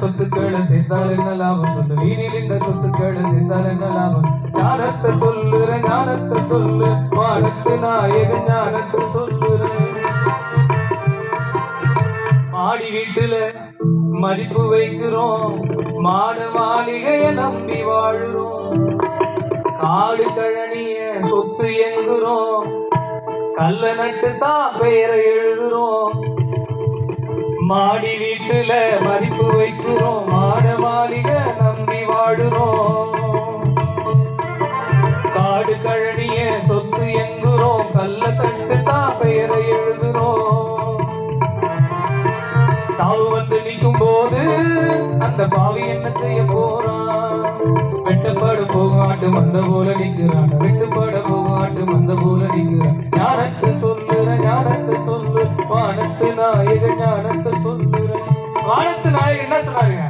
சொத்துக்களை சேர்த்தால் என்ன லாபம் சொல்லு, வீணில் இந்த சொத்துக்களை சேர்த்தால் என்ன லாபம். ஞானத்தை சொல்லுற ஞானத்தை சொல்லு, வானத்து நாயகன் ஞானத்தை சொல்லுற. மாடி வீட்டுல மதிப்பு வைக்கிறோம், மாட மாளிகைய நம்பி வாழுறோம். காடு கழனிய சொத்து எங்குறோம், கல்ல நட்டு தான் பெயரை எழுதுறோம். மாடி வீட்டுல மதிப்பு வைக்கிறோம், மாட மாளிகை நம்பி வாழுறோம். காடு கழனிய சொத்து எங்குறோம், கல்ல தட்டு தான் பெயரை எழுதுறோம். சாவு வந்து நிற்கும் போது அந்த பாவி என்ன செய்ய போறான். வெட்டப்பட போகும் ஆட்டு மந்த போல நிற்கிறான், வெட்டுப்பட போகும் ஆட்டு மந்த போல நிற்கிறான். ஞானத்தை சொல்லுற ஞானத்தை சொல்லு, வானத்து நாயகன் ஞானத்தை சொல்லுற. வானத்து நாயகன் என்ன சொன்னாருங்க?